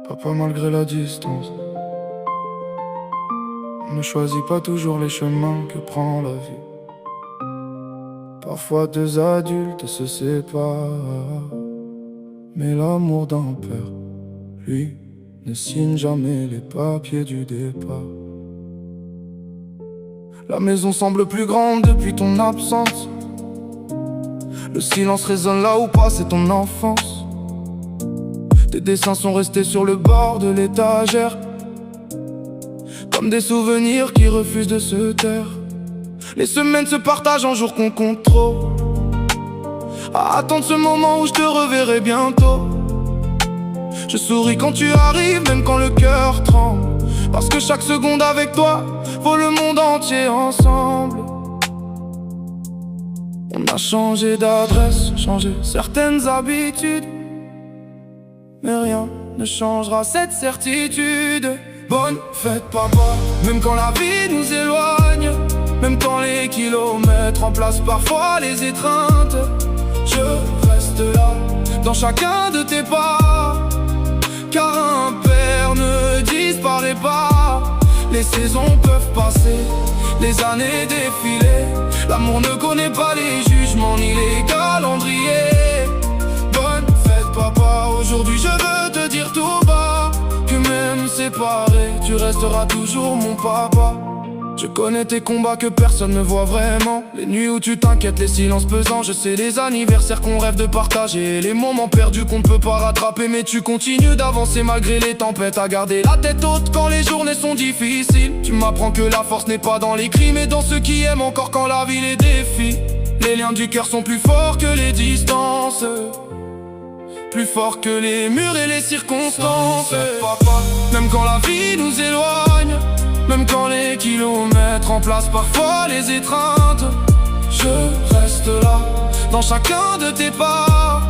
Papa, malgré la distance, on ne choisit pas toujours les chemins que prend la vie. Parfois deux adultes se séparent, mais l'amour d'un père, lui, ne signe jamais les papiers du départ. La maison semble plus grande depuis ton absence. Le silence résonne là où passait ton enfance. Tes dessins sont restés sur le bord de l'étagère, comme des souvenirs qui refusent de se taire. Les semaines se partagent en jours qu'on compte trop, à attendre ce moment où je te reverrai bientôt. Je souris quand tu arrives, même quand le cœur tremble, parce que chaque seconde avec toi vaut le monde entier ensemble. On a changé d'adresse, changé certaines habitudes, mais rien ne changera cette certitude. Bonne fête papa, même quand la vie nous éloigne, même quand les kilomètres remplacent parfois les étreintes. Je reste là, dans chacun de tes pas, car un père ne disparaît pas. Les saisons peuvent passer, les années défiler. L'amour ne connaît pas les jugements ni les calendriers. Bonne fête papa, aujourd'hui je veux te dire tout bas que même séparés, tu resteras toujours mon papa. Je connais tes combats que personne ne voit vraiment, les nuits où tu t'inquiètes, les silences pesants. Je sais les anniversaires qu'on rêve de partager, les moments perdus qu'on ne peut pas rattraper. Mais tu continues d'avancer malgré les tempêtes, à garder la tête haute quand les journées sont difficiles. Tu m'apprends que la force n'est pas dans les cris, mais dans ceux qui aiment encore quand la vie les défie. Les liens du cœur sont plus forts que les distances, plus forts que les murs et les circonstances. Papa, même quand la vie nous éloigne, même quand les kilomètres remplacent parfois les étreintes, je reste là, dans chacun de tes pas,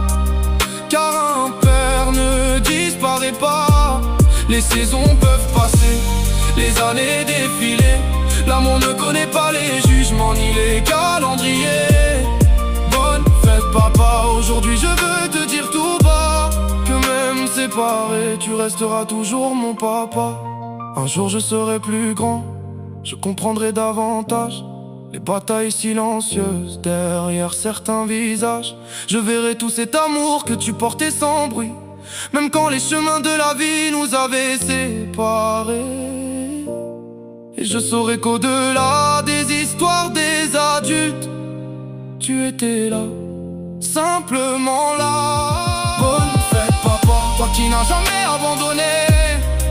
car un père ne disparaît pas. Les saisons peuvent passer, les années défiler. L'amour ne connaît pas les jugements ni les calendriers. Bonne fête papa, aujourd'hui je veux te dire tout bas que même séparés, tu resteras toujours mon papa. Un jour je serai plus grand, je comprendrai davantage les batailles silencieuses derrière certains visages. Je verrai tout cet amour que tu portais sans bruit, même quand les chemins de la vie nous avaient séparés. Et je saurai qu'au-delà des histoires des adultes, tu étais là, simplement là. Bonne fête papa, toi qui n'as jamais abandonné,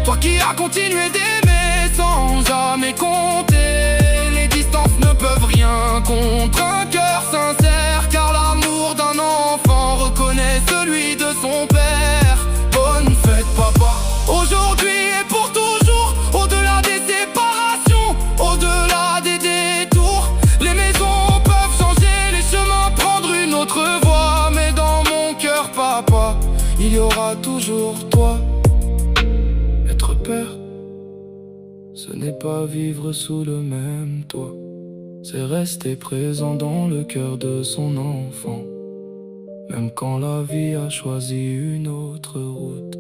toi qui as continué d'aimer sans jamais compter. Les distances ne peuvent rien contre un cœur sincère, car l'amour d'un enfant reconnaît celui de son père. Bonne fête papa, aujourd'hui et pour toujours, au-delà des séparations, au-delà des détours. Les maisons peuvent changer, les chemins prendre une autre voie, mais dans mon cœur papa, il y aura toujours toi. Être père, ce n'est pas vivre sous le même toit, c'est rester présent dans le cœur de son enfant, même quand la vie a choisi une autre route.